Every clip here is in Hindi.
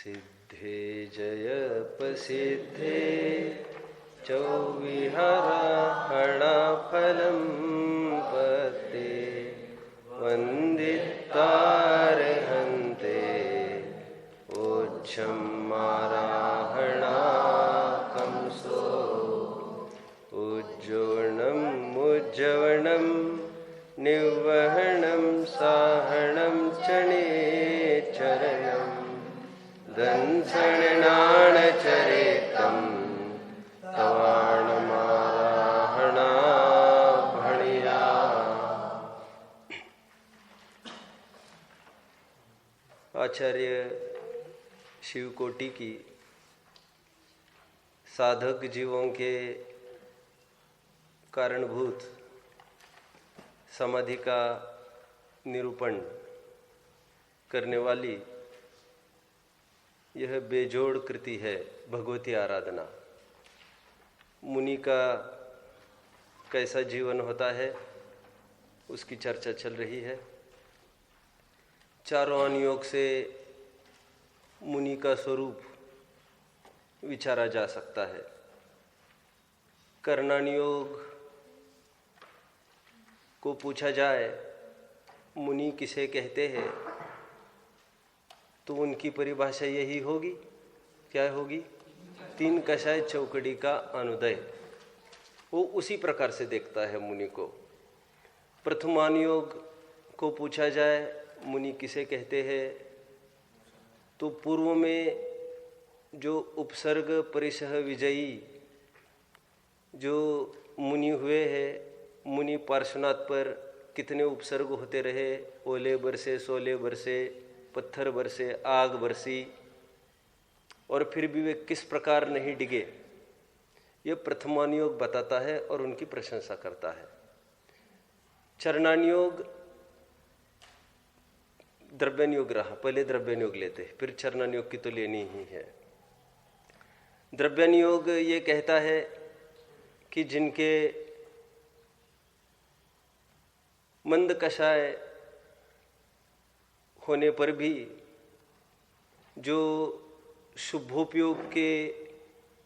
सिद्धे जय प्रसिद्धे चौविहाराहणाफलं पते वन्दितार्हन्ते ओच्छमाराहणाकंसो उज्जोणम् उज्जवणं निर्वहणं साहणं चरणेचरणं दंसणानचरेतं तवाणमाराहणा भणिया। आचार्य शिवकोटि की साधक जीवों के कारणभूत समाधि का निरूपण करने वाली यह बेजोड़ कृति है भगवती आराधना। मुनि का कैसा जीवन होता है उसकी चर्चा चल रही है। चारों अनुयोग से मुनि का स्वरूप विचारा जा सकता है। कर्णानुयोग को पूछा जाए मुनि किसे कहते हैं तो उनकी परिभाषा यही होगी, क्या होगी? तीन कषाय चौकड़ी का अनुदय। वो उसी प्रकार से देखता है मुनि को। प्रथमानुयोग को पूछा जाए मुनि किसे कहते हैं तो पूर्व में जो उपसर्ग परिसह विजयी जो मुनि हुए हैं, मुनि पार्श्वनाथ पर कितने उपसर्ग होते रहे, ओले बरसे, सोले बरसे, पत्थर बरसे, आग बरसी, और फिर भी वे किस प्रकार नहीं डिगे, ये प्रथमानुयोग बताता है और उनकी प्रशंसा करता है। चरणानुयोग द्रव्यानुयोग रहा, पहले द्रव्यानुयोग लेते हैं, फिर चरणानुयोग की तो लेनी ही है। द्रव्यानुयोग ये कहता है कि जिनके मंद कषाय होने पर भी जो शुभोपयोग के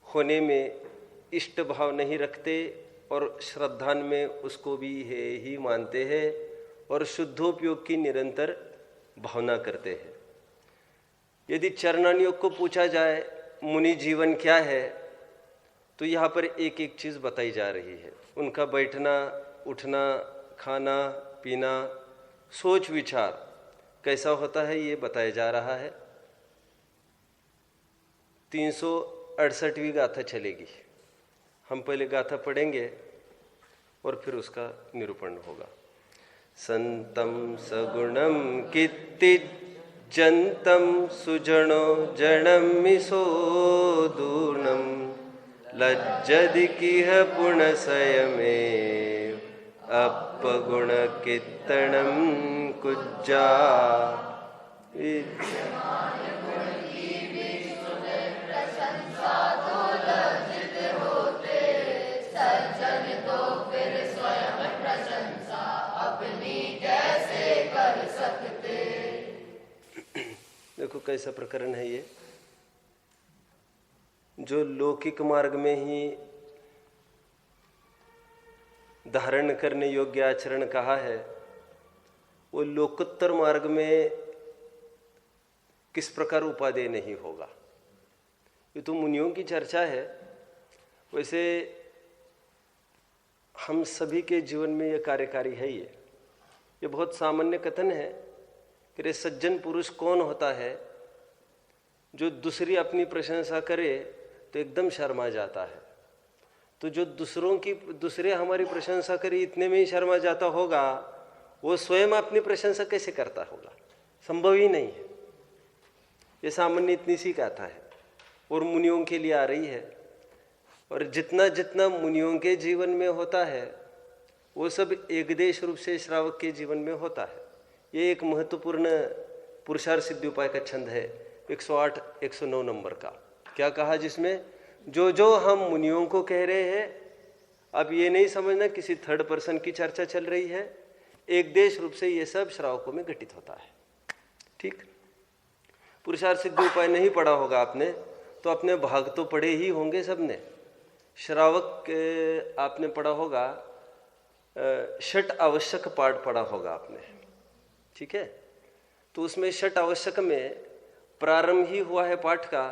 होने में इष्ट भाव नहीं रखते और श्रद्धान में उसको भी है ही मानते हैं और शुद्धोपयोग की निरंतर भावना करते हैं। यदि चरणानुयोग को पूछा जाए मुनि जीवन क्या है तो यहाँ पर एक एक चीज बताई जा रही है। उनका बैठना, उठना, खाना, पीना, सोच विचार कैसा होता है ये बताया जा रहा है। 368वीं गाथा चलेगी। हम पहले गाथा पढ़ेंगे और फिर उसका निरूपण होगा। संतम सगुणम कीर्तिजंतम सुजनो जडमिसो दूर्णम लज्जदिकिह पुनसयमेव अपगुण कीर्तनम कुज्जा। देखो कैसा प्रकरण है ये। जो लौकिक मार्ग में ही धारण करने योग्य आचरण कहा है, वो लोकोत्तर मार्ग में किस प्रकार उपादेय नहीं होगा। ये तो मुनियों की चर्चा है। वैसे हम सभी के जीवन में ये कार्यकारी है। ये बहुत सामान्य कथन है कि रे सज्जन पुरुष कौन होता है जो दूसरी अपनी प्रशंसा करे तो एकदम शर्मा जाता है। तो जो दूसरे हमारी प्रशंसा करे इतने में ही शर्मा जाता होगा, वो स्वयं अपनी प्रशंसा कैसे करता होगा? संभव ही नहीं है। ये सामान्य इतनी सी गाथा है और मुनियों के लिए आ रही है। और जितना जितना मुनियों के जीवन में होता है वो सब एकदेश रूप से श्रावक के जीवन में होता है। ये एक महत्वपूर्ण पुरुषार्थ सिद्धि उपाय का छंद है 108 109 नंबर का। क्या कहा जिसमें जो जो हम मुनियों को कह रहे हैं, अब ये नहीं समझना किसी थर्ड पर्सन की चर्चा चल रही है, एक देश रूप से ये सब श्रावकों में घटित होता है। ठीक। पुरुषार्थ सिद्धि उपाय नहीं पढ़ा होगा आपने तो अपने भाग तो पढ़े ही होंगे सबने। श्रावक आपने पढ़ा होगा, षट आवश्यक पाठ पढ़ा होगा आपने, ठीक है। तो उसमें षट आवश्यक में प्रारंभ ही हुआ है पाठ का,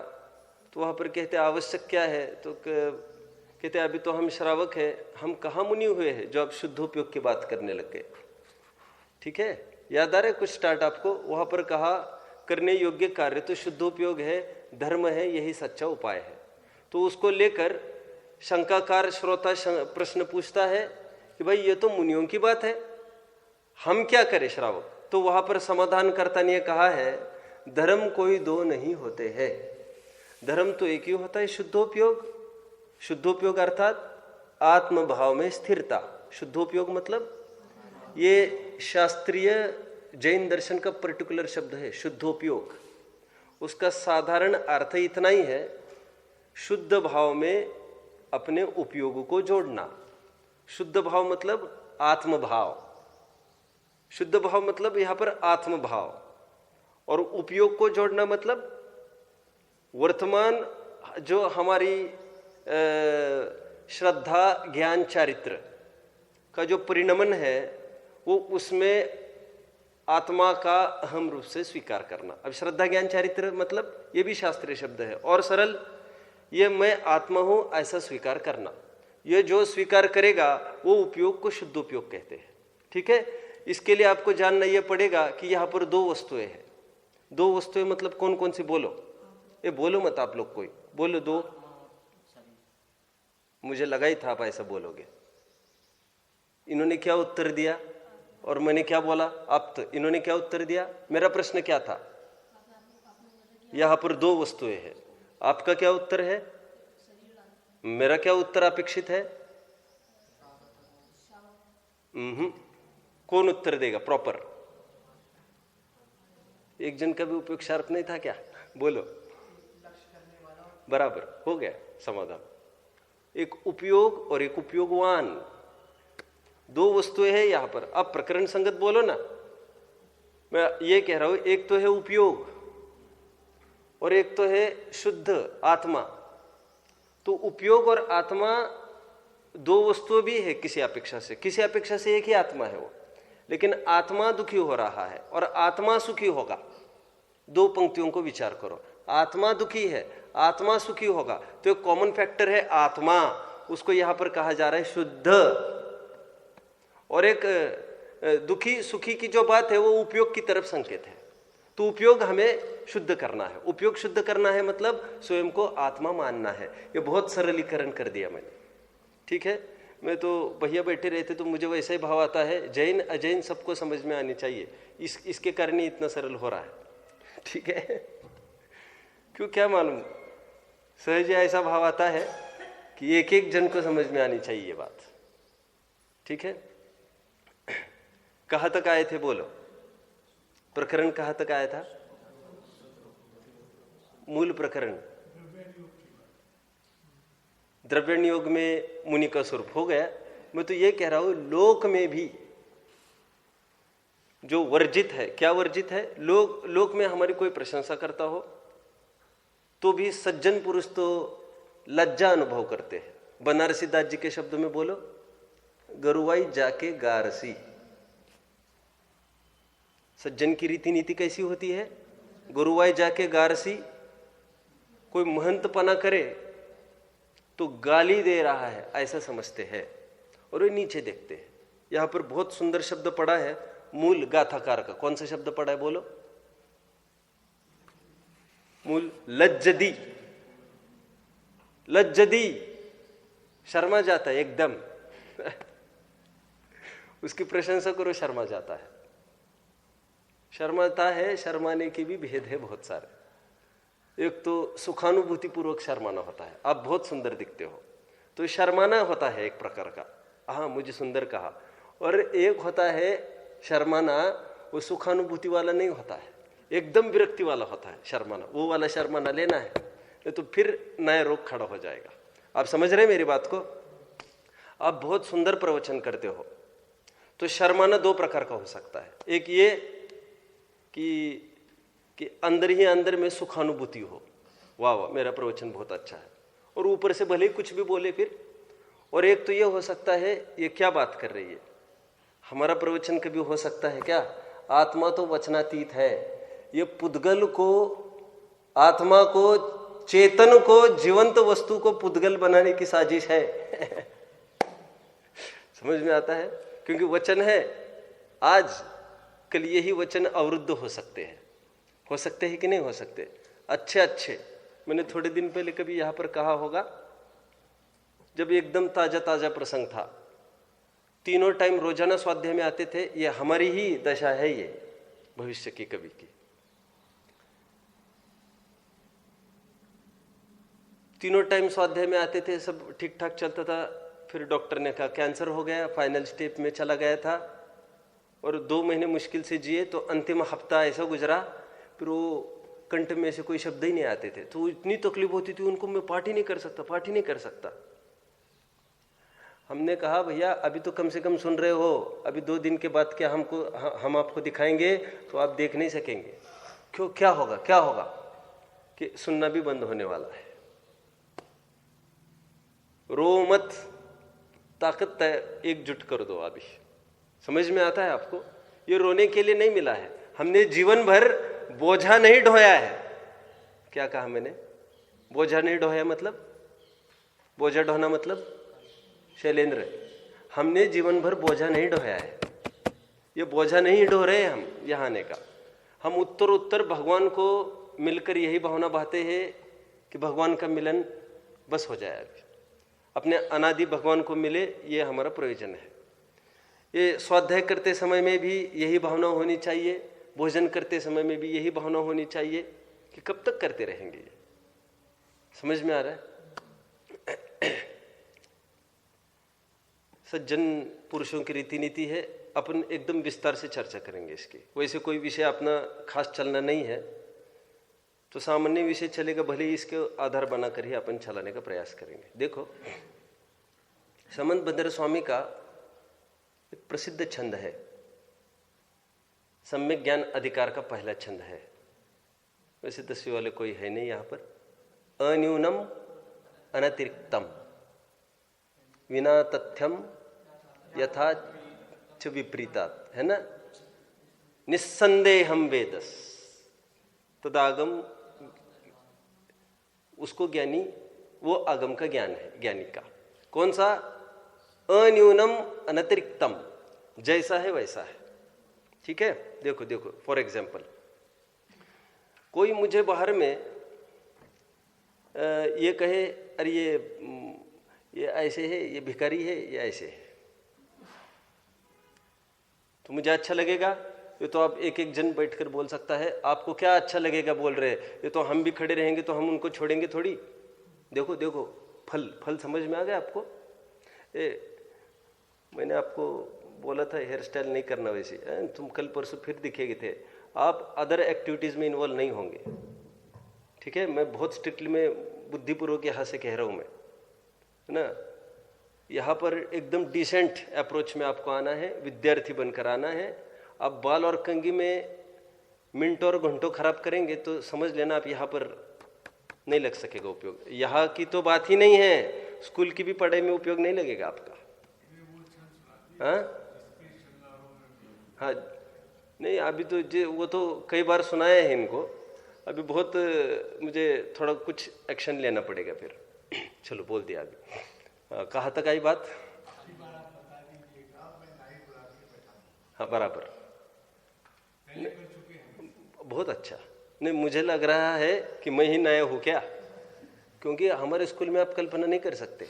तो वहाँ पर कहते आवश्यक क्या है, तो कहते अभी तो हम श्रावक है, हम कहाँ मुनि हुए हैं जो आप शुद्धोपयोग की बात करने लग गए, ठीक है। याद आ रहा है कुछ स्टार्ट आपको, वहाँ पर कहा करने योग्य कार्य तो शुद्धोपयोग है, धर्म है, यही सच्चा उपाय है। तो उसको लेकर शंकाकार श्रोता प्रश्न पूछता है कि भाई ये तो मुनियों की बात है, हम क्या करें श्रावक। तो वहां पर समाधानकर्ता ने कहा है धर्म कोई दो नहीं होते हैं, धर्म तो एक ही होता है शुद्धोपयोग। शुद्धोपयोग अर्थात आत्मभाव में स्थिरता। शुद्धोपयोग मतलब ये शास्त्रीय जैन दर्शन का पर्टिकुलर शब्द है शुद्धोपयोग। उसका साधारण अर्थ इतना ही है, शुद्ध भाव में अपने उपयोग को जोड़ना। शुद्ध भाव मतलब आत्मभाव, शुद्ध भाव मतलब यहां पर आत्मभाव, और उपयोग को जोड़ना मतलब वर्तमान जो हमारी श्रद्धा ज्ञान चारित्र का जो परिणमन है वो उसमें आत्मा का अहम रूप से स्वीकार करना। अब श्रद्धा ज्ञान चारित्र मतलब ये भी शास्त्रीय शब्द है, और सरल ये मैं आत्मा हूं ऐसा स्वीकार करना। ये जो स्वीकार करेगा वो उपयोग को शुद्ध उपयोग कहते हैं, ठीक है। इसके लिए आपको जानना यह पड़ेगा कि यहाँ पर दो वस्तुएं हैं। दो वस्तुएं मतलब कौन कौन सी, बोलो, ये बोलो मत आप लोग, कोई बोलो दो। मुझे लगा ही था आप ऐसा बोलोगे। इन्होंने क्या उत्तर दिया और मैंने क्या बोला, आप तो इन्होंने क्या उत्तर दिया। मेरा प्रश्न क्या था, यहां पर दो वस्तुएं हैं, आपका क्या उत्तर है, मेरा क्या उत्तर अपेक्षित है। कौन उत्तर देगा प्रॉपर। एक जन का भी उपयोग शार्प नहीं था क्या, बोलो। बराबर हो गया समाधान। एक उपयोग और एक उपयोगवान, दो वस्तुएं हैं यहां पर। अब प्रकरण संगत बोलो ना। मैं ये कह रहा हूं एक तो है उपयोग और एक तो है शुद्ध आत्मा। तो उपयोग और आत्मा दो वस्तुएं भी है किसी अपेक्षा से। किसी अपेक्षा से एक ही आत्मा है वो, लेकिन आत्मा दुखी हो रहा है और आत्मा सुखी होगा। दो पंक्तियों को विचार करो, आत्मा दुखी है, आत्मा सुखी होगा, तो एक कॉमन फैक्टर है आत्मा, उसको यहां पर कहा जा रहा है शुद्ध। और एक दुखी सुखी की जो बात है वो उपयोग की तरफ संकेत है। तो उपयोग हमें शुद्ध करना है, उपयोग शुद्ध करना है मतलब स्वयं को आत्मा मानना है। ये बहुत सरलीकरण कर दिया मैंने, ठीक है। मैं तो भैया बैठे रहते तो मुझे वैसा ही भाव आता है, जैन अजैन सबको समझ में आनी चाहिए, इसके कारण ही इतना सरल हो रहा है, ठीक है। क्यों क्या मालूम, सहज ऐसा भाव आता है कि एक एक जन को समझ में आनी चाहिए ये बात, ठीक है। कहाँ तक आए थे बोलो, प्रकरण कहाँ तक आया था, मूल प्रकरण द्रव्यण योग में मुनि का स्वरूप हो गया। मैं तो ये कह रहा हूं लोक में भी जो वर्जित है, क्या वर्जित है, लोक में हमारी कोई प्रशंसा करता हो तो भी सज्जन पुरुष तो लज्जा अनुभव करते हैं। बनारसी दास जी के शब्दों में बोलो, गरुवाई जाके गारसी। सज्जन की रीति नीति कैसी होती है, गुरुवाई जाके गारसी। कोई महंतपना करे तो गाली दे रहा है ऐसा समझते हैं और वे नीचे देखते हैं। यहां पर बहुत सुंदर शब्द पड़ा है मूल गाथाकार का। कौन सा शब्द पड़ा है बोलो, मूल लज्जदी। लज्जदी शर्मा जाता है एकदम उसकी प्रशंसा करो, शर्मा जाता है। शर्माता है, शर्माने के भी भेद है बहुत सारे। एक तो सुखानुभूति पूर्वक शर्माना होता है, आप बहुत सुंदर दिखते हो तो शर्माना होता है एक प्रकार का, हाँ मुझे सुंदर कहा। और एक होता है शर्माना, वो सुखानुभूति वाला नहीं होता है, एकदम विरक्ति वाला होता है शर्माना। वो वाला शर्माना लेना है नहीं तो फिर नया रोग खड़ा हो जाएगा। आप समझ रहे हैं मेरी बात को। आप बहुत सुंदर प्रवचन करते हो तो शर्माना दो प्रकार का हो सकता है। एक ये कि कि अंदर ही अंदर में सुखानुभूति हो, वाह वाह मेरा प्रवचन बहुत अच्छा है, और ऊपर से भले ही कुछ भी बोले फिर। और एक तो ये हो सकता है, ये क्या बात कर रही है, हमारा प्रवचन कभी हो सकता है क्या, आत्मा तो वचनातीत है, ये पुद्गल को, आत्मा को, चेतन को, जीवंत वस्तु को पुद्गल बनाने की साजिश है। समझ में आता है? क्योंकि वचन है, आज कल यही वचन अवरुद्ध हो सकते हैं कि नहीं हो सकते? अच्छे अच्छे, मैंने थोड़े दिन पहले कभी यहां पर कहा होगा, जब एकदम ताजा ताजा प्रसंग था, तीनों टाइम रोजाना स्वाध्याय में आते थे, ये हमारी ही दशा है, ये भविष्य की कवि की। तीनों टाइम स्वाध्याय में आते थे, सब ठीक ठाक चलता था, फिर डॉक्टर ने कहा कैंसर हो गया, फाइनल स्टेप में चला गया था, और 2 महीने मुश्किल से जिए, तो अंतिम हफ्ता ऐसा गुजरा, फिर वो कंठ में से कोई शब्द ही नहीं आते थे, तो इतनी तकलीफ होती थी उनको, मैं पाठ ही नहीं कर सकता। हमने कहा भैया अभी तो कम से कम सुन रहे हो, अभी 2 दिन के बाद क्या हम आपको दिखाएंगे तो आप देख नहीं सकेंगे। क्यों? क्या होगा कि सुनना भी बंद होने वाला है। रो मत, ताकत एकजुट कर दो। अभी समझ में आता है आपको? ये रोने के लिए नहीं मिला है, हमने जीवन भर बोझा नहीं ढोया है। क्या कहा मैंने? बोझा नहीं ढोया मतलब, बोझा ढोना मतलब शैलेंद्र, हमने जीवन भर बोझा नहीं ढोया है। ये बोझा नहीं ढो रहे हम यहाँ आने का। हम उत्तर भगवान को मिलकर यही भावना बहाते हैं कि भगवान का मिलन बस हो जाए, अभी अपने अनादि भगवान को मिले, ये हमारा प्रयोजन है। ये स्वाध्याय करते समय में भी यही भावना होनी चाहिए, भोजन करते समय में भी यही भावना होनी चाहिए कि कब तक करते रहेंगे। ये समझ में आ रहा है? सज्जन पुरुषों की रीति नीति है, अपन एकदम विस्तार से चर्चा करेंगे इसकी। वैसे कोई विषय अपना खास चलना नहीं है, तो सामान्य विषय चलेगा, भले ही इसके आधार बनाकर ही अपन चलाने का प्रयास करेंगे। देखो, समंत भद्र स्वामी का एक प्रसिद्ध छंद है, सम्यक ज्ञान अधिकार का पहला छंद है। वैसे 10वीं वाले कोई है नहीं यहाँ पर। अन्यूनम अनतिरिक्तम विना तथ्यम यथा च विपरीतात, है ना? निस्संदेहम वेदस तदागम, उसको ज्ञानी, वो आगम का ज्ञान है, ज्ञानी का। कौन सा? अन्यूनम अनतिरिक्तम, जैसा है वैसा है। ठीक है? देखो फॉर एग्जाम्पल, कोई मुझे बाहर में ये कहे, अरे ये ऐसे है, ये भिखारी है, ये ऐसे है, तो मुझे अच्छा लगेगा? ये तो आप एक जन बैठकर बोल सकता है, आपको क्या अच्छा लगेगा बोल रहे हैं? ये तो हम भी खड़े रहेंगे तो हम उनको छोड़ेंगे थोड़ी। देखो फल समझ में आ गया आपको? मैंने आपको बोला था हेयर स्टाइल नहीं करना, वैसे तुम कल परसों फिर दिखेगे थे। आप अदर एक्टिविटीज में इन्वॉल्व नहीं होंगे, ठीक है? मैं बहुत स्ट्रिक्टली, मैं बुद्धिपूर्वक यहाँ से कह रहा हूँ, मैं, है ना? यहाँ पर एकदम डिसेंट अप्रोच में आपको आना है, विद्यार्थी बनकर आना है। आप बाल और कंघी में मिनटों और घंटों खराब करेंगे तो समझ लेना आप यहाँ पर नहीं लग सकेगा उपयोग। यहाँ की तो बात ही नहीं है, स्कूल की भी पढ़ाई में उपयोग नहीं लगेगा आपका। हाँ नहीं, अभी तो वो तो कई बार सुनाया है इनको, अभी बहुत मुझे थोड़ा कुछ एक्शन लेना पड़ेगा फिर। चलो बोल दिया अभी। कहाँ तक आई बात? हाँ बराबर, बहुत अच्छा। नहीं, मुझे लग रहा है कि मैं ही नया हूँ क्या, क्योंकि हमारे स्कूल में आप कल्पना नहीं कर सकते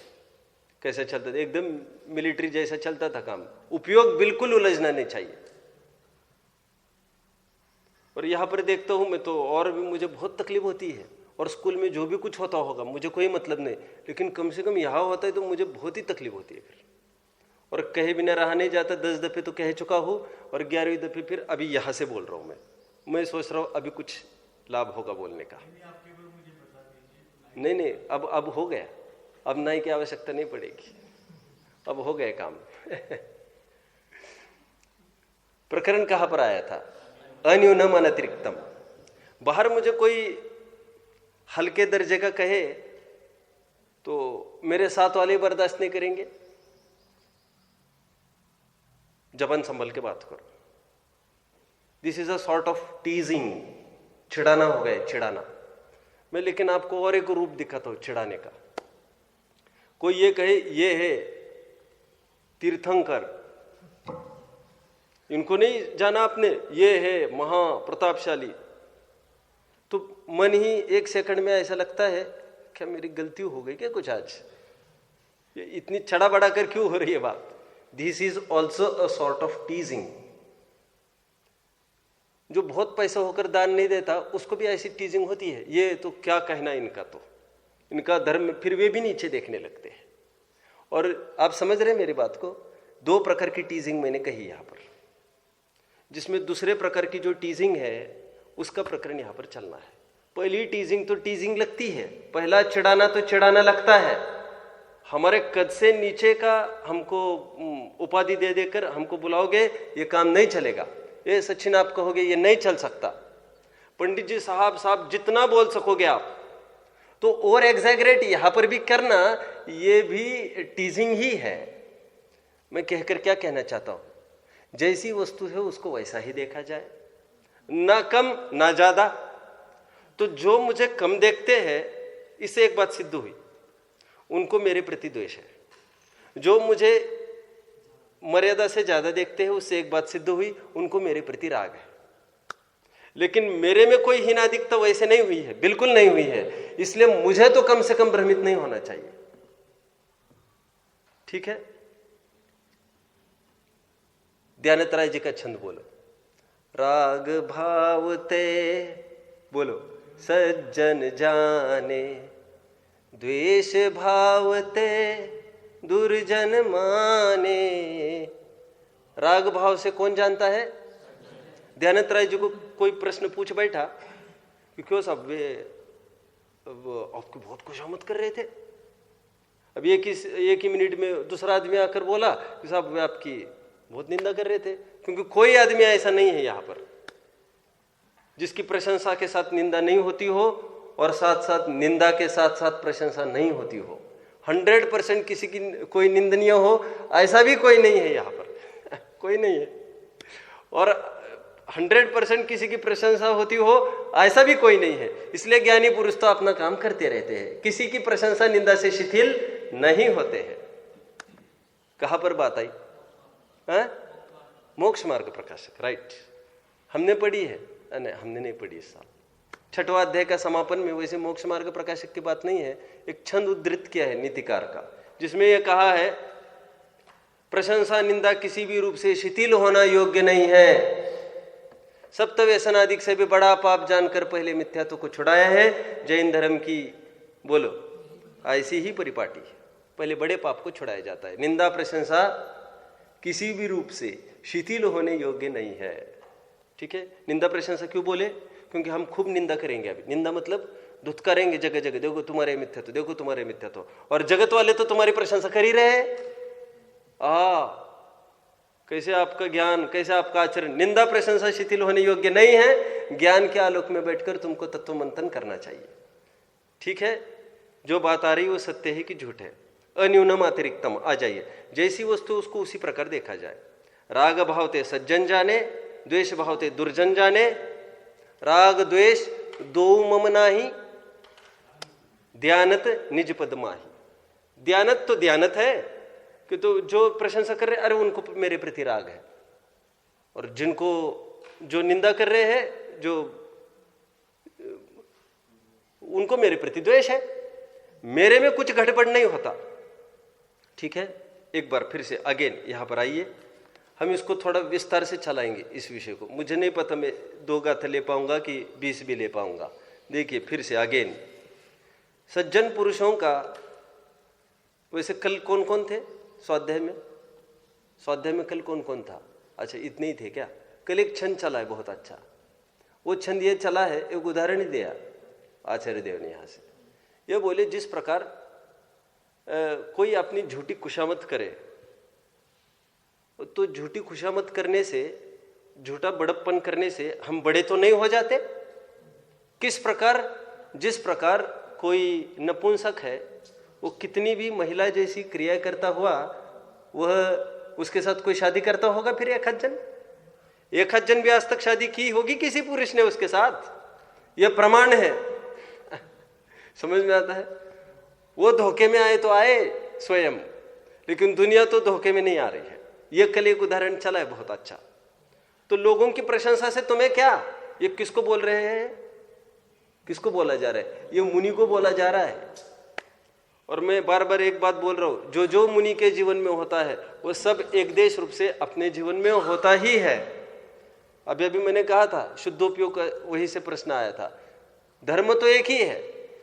कैसे चलता था, एकदम मिलिट्री जैसा चलता था काम। उपयोग बिल्कुल उलझना नहीं चाहिए। और यहाँ पर देखता हूँ मैं तो और भी मुझे बहुत तकलीफ होती है, और स्कूल में जो भी कुछ होता होगा मुझे कोई मतलब नहीं, लेकिन कम से कम यहाँ होता है तो मुझे बहुत ही तकलीफ होती है फिर। और कहे बिना रहा नहीं जाता, 10 दफे तो कह चुका हूँ, और 11वीं दफे फिर अभी यहाँ से बोल रहा हूँ। मैं सोच रहा हूँ अभी कुछ लाभ होगा बोलने का। नहीं, अब हो गया, अब नाई की आवश्यकता नहीं पड़ेगी, अब हो गया काम। प्रकरण कहाँ पर आया था? अन्यूनम अनतिरिक्तम। बाहर मुझे कोई हल्के दर्जे का कहे तो मेरे साथ वाले बर्दाश्त नहीं करेंगे। जबान संभल के बात करो। This is a sort of teasing, चिढ़ाना हो गया, चिढ़ाना। मैं लेकिन आपको और एक रूप दिखाता हूं चिढ़ाने का। कोई ये कहे ये है तीर्थंकर, इनको नहीं जाना आपने, ये है महा प्रतापशाली, तो मन ही एक सेकंड में ऐसा लगता है क्या मेरी गलती हो गई क्या कुछ आज, ये इतनी चढ़ा बढ़ा कर क्यों हो रही है बात। This is also a sort of टीजिंग। जो बहुत पैसा होकर दान नहीं देता उसको भी ऐसी टीजिंग होती है, ये तो क्या कहना इनका, तो इनका धर्म, फिर वे भी नीचे देखने लगते हैं। और आप समझ रहे हैं मेरी बात को। दो प्रकार की टीजिंग मैंने कही यहां पर, जिसमें दूसरे प्रकार की जो टीजिंग है उसका प्रकरण यहां पर चलना है। पहली टीजिंग तो टीजिंग लगती है, पहला चिढ़ाना तो चिढ़ाना लगता है। हमारे कद से नीचे का हमको उपाधि दे देकर हमको बुलाओगे, ये काम नहीं चलेगा, ये सचिन आप कहोगे ये नहीं चल सकता, पंडित जी साहब जितना बोल सकोगे आप, तो और एग्जैगरेट यहां पर भी करना, ये भी टीजिंग ही है। मैं कहकर क्या कहना चाहता हूं, जैसी वस्तु है उसको वैसा ही देखा जाए, ना कम ना ज्यादा। तो जो मुझे कम देखते हैं इससे एक बात सिद्ध हुई, उनको मेरे प्रति द्वेष है। जो मुझे मर्यादा से ज्यादा देखते हैं उससे एक बात सिद्ध हुई, उनको मेरे प्रति राग है। लेकिन मेरे में कोई हीनाधिकता वैसे नहीं हुई है, बिल्कुल नहीं हुई है, इसलिए मुझे तो कम से कम भ्रमित नहीं होना चाहिए। ठीक है। दयानंद जी का छंद बोलो। राग भावते बोलो सज्जन जाने, द्वेष भावते दुर्जन माने। राग भाव से कौन जानता है? दयानंद राय जी को कोई प्रश्न पूछ बैठा कि क्यों साहब वे आपकी बहुत खुशामद कर रहे थे, अब एक ही मिनट में दूसरा आदमी आकर बोला कि साहब वे आपकी बहुत निंदा कर रहे थे। क्योंकि कोई आदमी ऐसा नहीं है यहां पर जिसकी प्रशंसा के साथ निंदा नहीं होती हो और साथ साथ निंदा के साथ साथ प्रशंसा नहीं होती हो। 100% किसी की कोई निंदनीय हो ऐसा भी कोई नहीं है यहां पर कोई नहीं है। और 100% किसी की प्रशंसा होती हो ऐसा भी कोई नहीं है। इसलिए ज्ञानी पुरुष तो अपना काम करते रहते हैं, किसी की प्रशंसा निंदा से शिथिल नहीं होते हैं। कहां पर बात आई? मोक्ष मार्ग प्रकाशक, राइट। हमने पढ़ी है? नहीं, हमने नहीं पढ़ी इस साल। 6वां अध्याय का समापन में वैसे मोक्ष मार्ग प्रकाशक की बात नहीं है, एक छंद उद्धृत किया है नीतिकार का, जिसमें यह कहा है प्रशंसा निंदा किसी भी रूप से शिथिल होना योग्य नहीं है। सप्त व्यसनादिक से भी बड़ा पाप जानकर पहले मिथ्यात्व को छुड़ाया है। जैन धर्म की बोलो ऐसी ही परिपाटी है, पहले बड़े पाप को छुड़ाया जाता है। निंदा प्रशंसा किसी भी रूप से शिथिल होने योग्य नहीं है। ठीक है। निंदा प्रशंसा क्यों बोले? क्योंकि हम खूब निंदा करेंगे। अभी निंदा मतलब धुतकारेंगे जगह जगह, देखो तुम्हारे मिथ्यात्व, देखो तुम्हारे मिथ्यात्व, और जगत वाले तो तुम्हारी प्रशंसा कर ही रहे हैं। कैसे आपका ज्ञान, कैसे आपका आचरण। निंदा प्रशंसा शिथिल होने योग्य नहीं है। ज्ञान के आलोक में बैठकर तुमको तत्व मंथन करना चाहिए। ठीक है। जो बात आ रही वो सत्य है कि झूठ है, अन्यूनम अतिरिक्तम। आ जाइए, जैसी वस्तु उसको उसी प्रकार देखा जाए। राग भावते सज्जन जाने, द्वेष भावते दुर्जन जाने। राग द्वेष दो मम नाही, ध्यानत निज पद माही। ध्यानत तो ध्यानत है कि तो जो प्रशंसा कर रहे अरे उनको मेरे प्रति राग है, और जिनको जो निंदा कर रहे हैं जो उनको मेरे प्रति द्वेष है। मेरे में कुछ गड़बड़ नहीं होता। ठीक है। एक बार फिर से अगेन यहां पर आइए, हम इसको थोड़ा विस्तार से चलाएंगे इस विषय को। मुझे नहीं पता मैं 2 गाथा ले पाऊंगा कि 20 भी ले पाऊंगा। देखिए फिर से अगेन, सज्जन पुरुषों का वैसे कल कौन कौन थे स्वाध्याय में? स्वाध्याय में कल कौन कौन था? अच्छा इतने ही थे क्या? कल एक छंद चला है बहुत अच्छा। वो छंद ये चला है, एक उदाहरण ही दिया आचार्य देव ने यहां से। ये बोले जिस प्रकार कोई अपनी झूठी खुशामद करे, तो झूठी खुशामद करने से, झूठा बड़प्पन करने से हम बड़े तो नहीं हो जाते? किस प्रकार, जिस प्रकार कोई नपुंसक है, वो कितनी भी महिला जैसी क्रिया करता हुआ वह उसके साथ कोई शादी करता होगा फिर एक हज्जन भी आज तक शादी की होगी किसी पुरुष ने उसके साथ, यह प्रमाण है। समझ में आता है? वो धोखे में आए तो आए स्वयं, लेकिन दुनिया तो धोखे में नहीं आ रही है। यह कल एक उदाहरण चला है बहुत अच्छा। तो लोगों की प्रशंसा से तुम्हें क्या, ये किसको बोल रहे हैं, किसको बोला जा रहा है? ये मुनि को बोला जा रहा है। और मैं बार बार एक बात बोल रहा हूं, जो जो मुनि के जीवन में होता है वो सब एकदेश रूप से अपने जीवन में होता ही है। अभी अभी मैंने कहा था, शुद्धोपयोग का वही से प्रश्न आया था। धर्म तो एक ही है,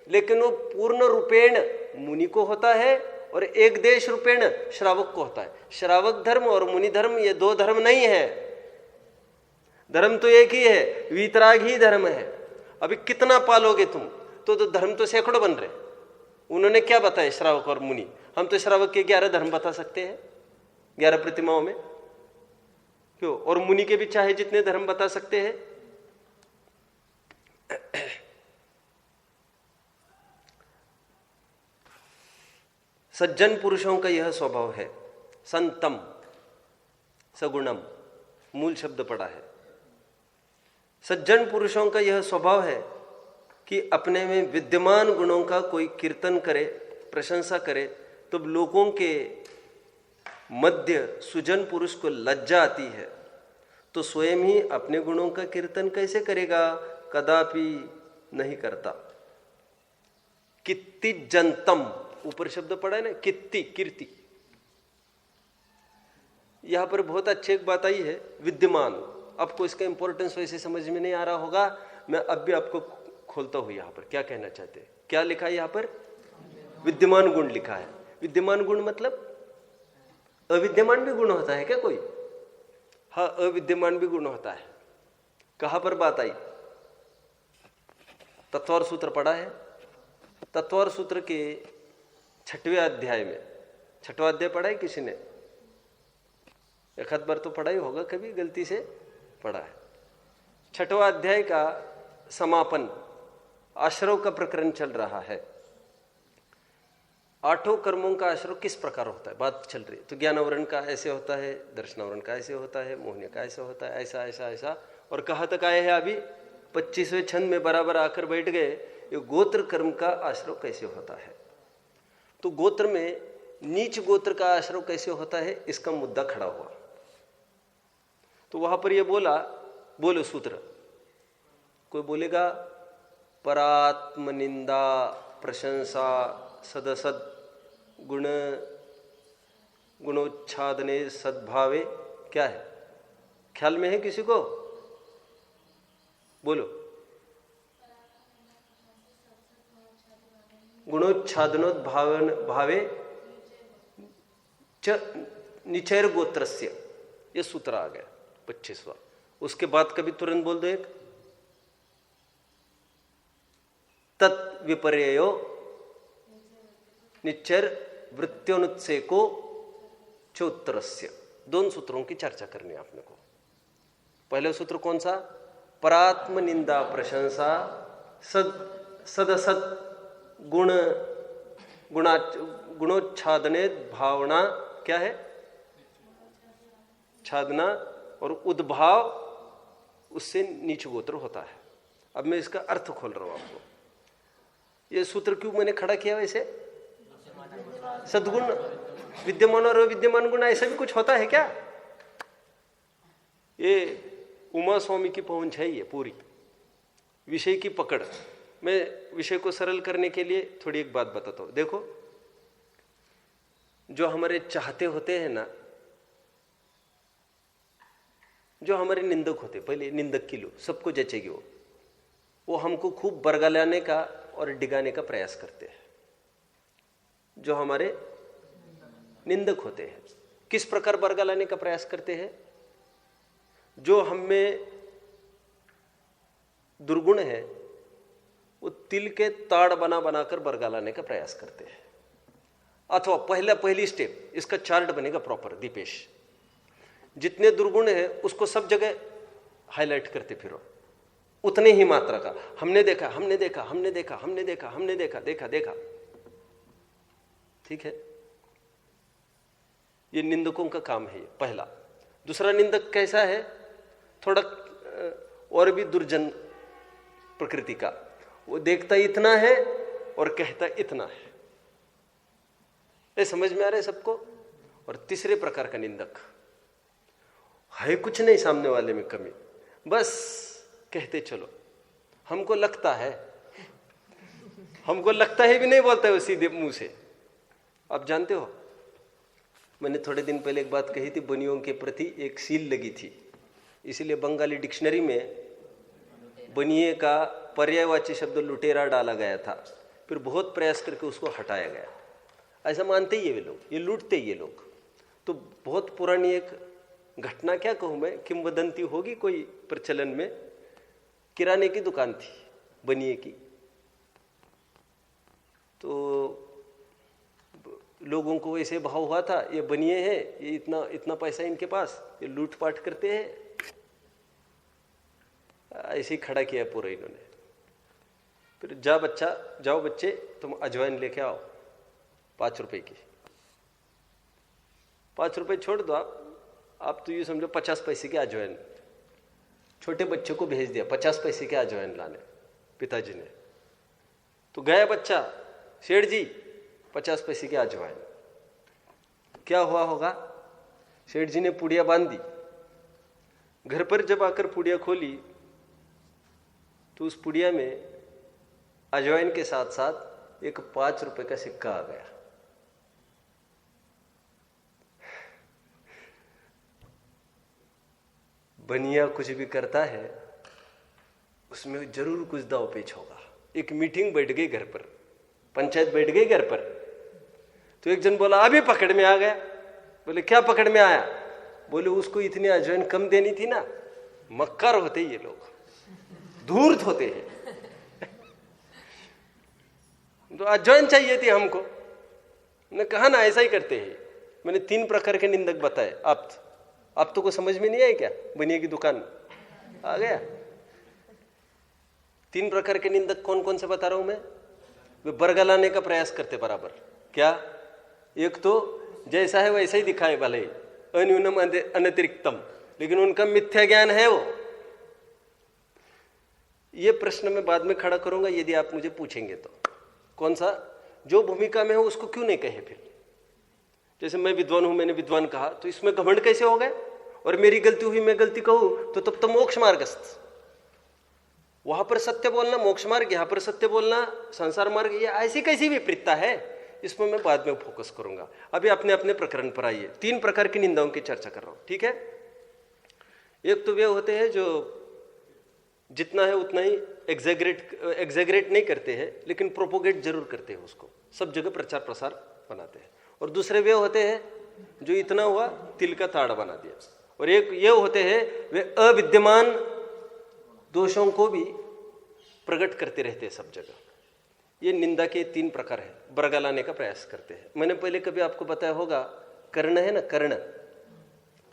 लेकिन वो पूर्ण रूपेण मुनि को होता है और एक देश रूपेण श्रावक को होता है। श्रावक धर्म और मुनि धर्म ये दो धर्म नहीं है, धर्म तो एक ही है, वीतराग ही धर्म है। अभी कितना पालोगे तुम, तो धर्म तो सैकड़ों बन रहे। उन्होंने क्या बताया श्रावक और मुनि? हम तो श्रावक के 11 धर्म बता सकते हैं 11 प्रतिमाओं में, क्यों? और मुनि के भी चाहे जितने धर्म बता सकते हैं। सज्जन पुरुषों का यह स्वभाव है। संतम सगुणम मूल शब्द पड़ा है। सज्जन पुरुषों का यह स्वभाव है कि अपने में विद्यमान गुणों का कोई कीर्तन करे, प्रशंसा करे, तो लोगों के मध्य सुजन पुरुष को लज्जा आती है, तो स्वयं ही अपने गुणों का कीर्तन कैसे करेगा? कदापि नहीं करता। कित्ति जनतम, ऊपर शब्द पड़ा है ना, कित्ति कीर्ति। यहां पर बहुत अच्छी एक बात आई है, विद्यमान। आपको इसका इंपॉर्टेंस वैसे समझ में नहीं आ रहा होगा, मैं अब भी आपको खोलता हूं। यहां पर क्या कहना चाहते हैं, क्या लिखा है यहां पर? विद्यमान गुण लिखा है। विद्यमान गुण मतलब अविद्यमान भी गुण होता है क्या कोई? हाँ, अविद्यमान भी गुण होता है। कहां पर बात आई? तत्वार सूत्र पढ़ा है। तत्वार सूत्र के 6वें अध्याय में, 6वां अध्याय पढ़ा है किसी ने? एक आध बार तो पढ़ा ही होगा, कभी गलती से पढ़ा है। 6वां अध्याय का समापन, आश्रव का प्रकरण चल रहा है। 8 कर्मों का आश्रव किस प्रकार होता है बात चल रही है। तो ज्ञानावरण का ऐसे होता है, दर्शनावरण का ऐसे होता है, मोहनीय का ऐसे होता है, ऐसा ऐसा ऐसा। और कहाँ तक आए हैं अभी? 25वें छंद में बराबर आकर बैठ गए, ये गोत्र कर्म का आश्रव कैसे होता है। तो गोत्र में नीच गोत्र का आश्रव कैसे होता है, इसका मुद्दा खड़ा हुआ। तो वहां पर ये बोला, बोलो सूत्र, कोई बोलेगा परात्म निंदा प्रशंसा सदसद गुण गुणोच्छादने सद्भावे, क्या है ख्याल में है किसी को? बोलो। गुणोच्छादनोद्भावन भावे च निचैर गोत्रस्य, ये सूत्र आ गया 25वां। उसके बाद कभी तुरंत बोल दो एक, तत् विपर्ययो निचर वृत्त्योनुत्सेको चौत्रस्य। 2 सूत्रों की चर्चा करनी है आपने को। पहले सूत्र कौन सा? परात्म निंदा प्रशंसा सदसत गुण गुणोच्छादने भावना, क्या है? छादना और उद्भाव, उससे नीच गोत्र होता है। अब मैं इसका अर्थ खोल रहा हूं आपको। ये सूत्र क्यों मैंने खड़ा किया? वैसे सद्गुण, विद्यमान और अविद्यमान गुण, ऐसा भी कुछ होता है क्या? ये उमा स्वामी की पहुंच है, ये पूरी विषय की पकड़। मैं विषय को सरल करने के लिए थोड़ी एक बात बताता हूं। देखो, जो हमारे चाहते होते हैं ना, जो हमारे निंदक होते, पहले निंदक की लो, सबको जचेगी वो हमको खूब बरगलाने का और डिगाने का प्रयास करते हैं। जो हमारे निंदक होते हैं किस प्रकार बरगलाने का प्रयास करते हैं? जो हम में दुर्गुण है वो तिल के ताड़ बना बनाकर बरगलाने का प्रयास करते हैं। अथवा पहली स्टेप, इसका चार्ट बनेगा प्रॉपर। दीपेश, जितने दुर्गुण है उसको सब जगह हाईलाइट करते फिरो, उतने ही मात्रा का। हमने देखा, हमने देखा, हमने देखा, हमने देखा, हमने देखा, देखा देखा, ठीक है। ये निंदकों का काम है, ये पहला। दूसरा निंदक कैसा है, थोड़ा और भी दुर्जन प्रकृति का। वो देखता इतना है और कहता इतना है। ये समझ में आ रहा है सबको। और तीसरे प्रकार का निंदक है, कुछ नहीं सामने वाले में कमी, बस कहते चलो, हमको लगता है, हमको लगता है भी नहीं बोलता है वो सीधे मुंह से। आप जानते हो, मैंने थोड़े दिन पहले एक बात कही थी, बनियों के प्रति एक सील लगी थी, इसीलिए बंगाली डिक्शनरी में बनिए का पर्यायवाची शब्द लुटेरा डाला गया था, फिर बहुत प्रयास करके उसको हटाया गया। ऐसा मानते ही है वे लोग, ये लूटते ही ये लोग। तो बहुत पुरानी एक घटना, क्या कहूँ मैं, किंवदंती होगी कोई प्रचलन में। किराने की दुकान थी बनिए की, तो लोगों को ऐसे भाव हुआ था, ये बनिए हैं, ये इतना इतना पैसा इनके पास, ये लूटपाट करते हैं। ऐसे ही खड़ा किया पूरा इन्होंने। फिर जाओ बच्चे, तुम अजवाइन लेके आओ 5 रुपए की। 5 रुपए छोड़ दो आप तो ये समझो 50 पैसे की अजवाइन। छोटे बच्चे को भेज दिया 50 पैसे के अजवाइन लाने, पिताजी ने। तो गया बच्चा, सेठ जी 50 पैसे की अजवाइन। क्या हुआ होगा, सेठ जी ने पुड़िया बांध दी। घर पर जब आकर पुड़िया खोली तो उस पुड़िया में अजवाइन के साथ साथ एक 5 रुपए का सिक्का आ गया। बनिया कुछ भी करता है उसमें जरूर कुछ दाव पेच होगा। एक मीटिंग बैठ गई घर पर, पंचायत बैठ गई घर पर, तो एक जन बोला अभी पकड़ में आ गया। बोले क्या पकड़ में आया? बोले उसको इतनी अजवाइन कम देनी थी ना। मक्कार होते ये लोग, धूर्त होते हैं। तो अजवाइन चाहिए थी हमको, ने कहा ना ऐसा ही करते हैं। मैंने 3 प्रकार के निंदक बताए। आप तो को समझ में नहीं आए क्या? बनिए की दुकान आ गया। 3 प्रकार के निंदक कौन कौन से बता रहा हूं मैं? वे बरगा लाने का प्रयास करते बराबर। क्या? एक तो जैसा है वैसा ही दिखाए भले, अन्यूनम अनतिरिक्तम, लेकिन उनका मिथ्या ज्ञान है वो। ये प्रश्न मैं बाद में खड़ा करूंगा यदि आप मुझे पूछेंगे तो। कौन सा? जो भूमिका में हो उसको क्यों नहीं कहे फिर? जैसे मैं विद्वान हूं, मैंने विद्वान कहा, तो इसमें घमंड कैसे हो गए? और मेरी गलती हुई, मैं गलती कहूं तो तब तो मोक्ष मार्गस्थ। वहां पर सत्य बोलना मोक्ष मार्ग, यहां पर सत्य बोलना संसार मार्ग। ये ऐसी कैसी विपरीतता है, इसमें मैं बाद में फोकस करूंगा। अभी अपने अपने प्रकरण पर आइए। 3 प्रकार की निंदाओं की चर्चा कर रहा हूं, ठीक है? एक तो वे होते हैं जो जितना है उतना ही एग्जैगरेट नहीं करते हैं, लेकिन प्रोपोगेट जरूर करते हैं, उसको सब जगह प्रचार प्रसार बनाते हैं। और दूसरे वे होते हैं जो इतना हुआ तिल का ताड़ बना दिया। और एक ये होते हैं वे अविद्यमान दोषों को भी प्रकट करते रहते हैं सब जगह। ये निंदा के 3 प्रकार है, बरगा लाने का प्रयास करते हैं। मैंने पहले कभी आपको बताया होगा, कर्ण है ना, कर्ण,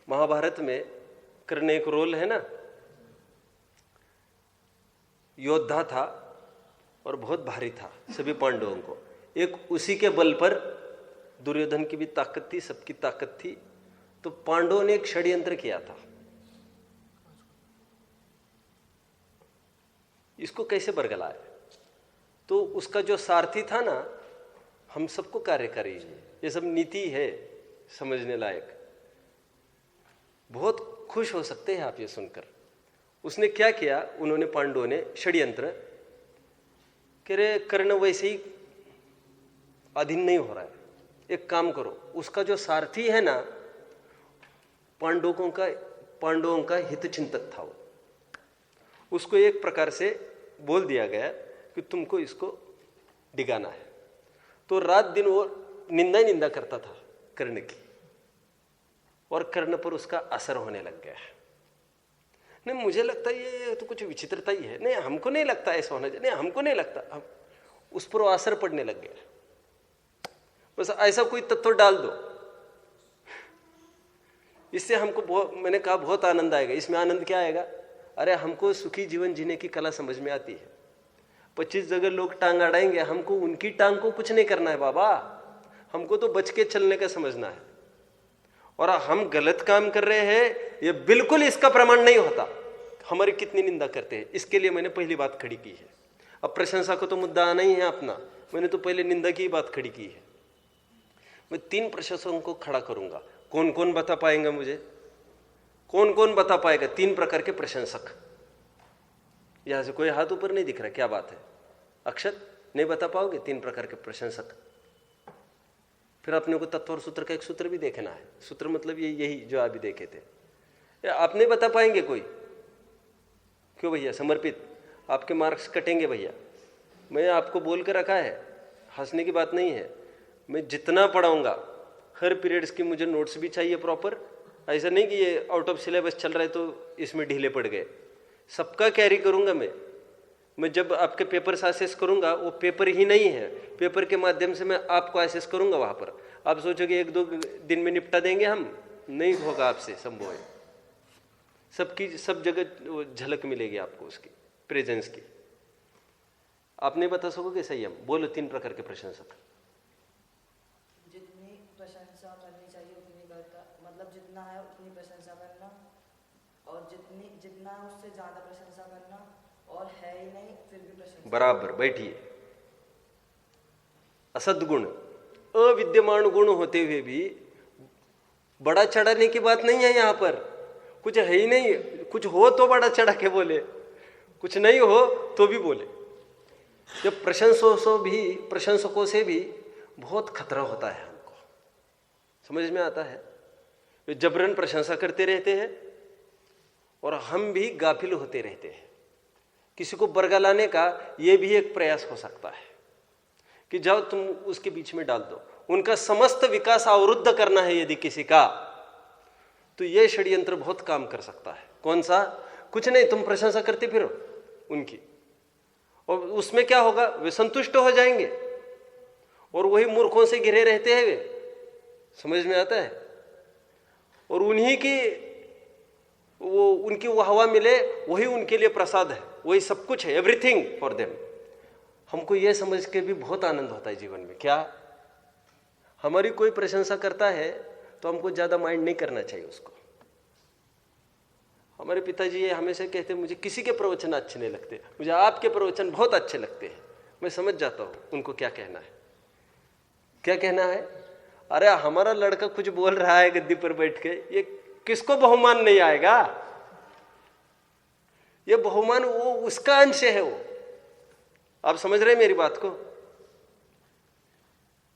महाभारत में कर्ण एक रोल है ना, योद्धा था और बहुत भारी था सभी पांडवों को। एक उसी के बल पर दुर्योधन की भी ताकत थी, सबकी ताकत थी। तो पांडवों ने एक षड्यंत्र किया था। इसको कैसे बरगलाए? तो उसका जो सारथी था ना, हम सबको कार्यकारी है, ये सब नीति है समझने लायक। बहुत खुश हो सकते हैं आप ये सुनकर। उसने क्या किया, उन्होंने पांडवों ने षड्यंत्र कि रे कर्ण वैसे ही अधीन नहीं हो रहा है, एक काम करो, उसका जो सारथी है ना, पांडवों का हित चिंतक था वो, उसको एक प्रकार से बोल दिया गया कि तुमको इसको डिगाना है। तो रात दिन वो निंदा करता था कर्ण की, और कर्ण पर उसका असर होने लग गया है। नहीं, मुझे लगता है ये तो कुछ विचित्रता ही है, नहीं हमको नहीं लगता ऐसा होना चाहिए, नहीं हमको नहीं लगता, उस पर असर पड़ने लग गया। बस ऐसा कोई तत्व डाल दो, इससे हमको मैंने कहा बहुत आनंद आएगा। इसमें आनंद क्या आएगा? अरे हमको सुखी जीवन जीने की कला समझ में आती है। 25 जगह लोग टांग अड़ाएंगे, हमको उनकी टांग को कुछ नहीं करना है बाबा, हमको तो बच के चलने का समझना है। और हम गलत काम कर रहे हैं ये बिल्कुल इसका प्रमाण नहीं होता। हमारी कितनी निंदा करते हैं, इसके लिए मैंने पहली बात खड़ी की है। अब प्रशंसा को तो मुद्दा आना ही है अपना, मैंने तो पहले निंदा की बात खड़ी की है। मैं 3 प्रशंसकों को खड़ा करूंगा। कौन कौन बता पाएंगा मुझे? कौन कौन बता पाएगा 3 प्रकार के प्रशंसक? यहां से कोई हाथ ऊपर नहीं दिख रहा, क्या बात है? अक्षत नहीं बता पाओगे 3 प्रकार के प्रशंसक? फिर अपने को तत्व और सूत्र का एक सूत्र भी देखना है। सूत्र मतलब ये यही जो अभी देखे थे। आप नहीं बता पाएंगे कोई? क्यों भैया? समर्पित, आपके मार्क्स कटेंगे भैया। मैं आपको बोल के रखा है, हंसने की बात नहीं है। मैं जितना पढ़ाऊंगा हर पीरियड्स की मुझे नोट्स भी चाहिए प्रॉपर। ऐसा नहीं कि ये आउट ऑफ सिलेबस चल रहा है तो इसमें ढीले पड़ गए। सबका कैरी करूंगा मैं जब आपके पेपर से असेस करूंगा, वो पेपर ही नहीं है, पेपर के माध्यम से मैं आपको असेस करूंगा। वहां पर आप सोचोगे 1-2 दिन में निपटा देंगे हम, नहीं होगा आपसे संभव है। सबकी सब जगह झलक मिलेगी आपको उसकी प्रेजेंस की। आप नहीं बता सकोगे सही? हम बोलो 3 प्रकार के प्रशंसक। जितनी प्रशंसा करनी चाहिए उतनी करता, मतलब जितना है उतनी प्रशंसा करना, और जितना है उससे ज्यादा प्रशंसा करना, और है ही नहीं फिर भी प्रशंसा। बराबर, बैठिए। असद्गुण, अविद्यमान गुण होते हुए भी बड़ा चढ़ाने की बात नहीं है यहाँ पर। कुछ है ही नहीं, कुछ हो तो बड़ा चढ़ा के बोले, कुछ नहीं हो तो भी बोले। जब प्रशंसकों से भी बहुत खतरा होता है, हमको समझ में आता है। वे जबरन प्रशंसा करते रहते हैं और हम भी गाफिल होते रहते हैं। किसी को बरगलाने का यह भी एक प्रयास हो सकता है कि जाओ तुम उसके बीच में डाल दो। उनका समस्त विकास अवरुद्ध करना है यदि किसी का, तो यह षड्यंत्र बहुत काम कर सकता है। कौन सा? कुछ नहीं, तुम प्रशंसा करते फिरो उनकी, और उसमें क्या होगा? वे संतुष्ट हो जाएंगे और वही मूर्खों से घिरे रहते हैं वे। समझ में आता है? और उन्हीं की उनकी वाहवा मिले, वही उनके लिए प्रसाद है, वही सब कुछ है, एवरीथिंग फॉर देम। हमको यह समझ के भी बहुत आनंद होता है जीवन में। क्या हमारी कोई प्रशंसा करता है तो हमको ज्यादा माइंड नहीं करना चाहिए उसको। हमारे पिताजी ये हमेशा कहते हैं, मुझे किसी के प्रवचन अच्छे नहीं लगते, मुझे आपके प्रवचन बहुत अच्छे लगते हैं। मैं समझ जाता हूं उनको क्या कहना है। क्या कहना है? अरे हमारा लड़का कुछ बोल रहा है गद्दी पर बैठ के, ये किसको बहुमान नहीं आएगा? ये बहुमान वो उसका अंश है। वो आप समझ रहे हैं मेरी बात को?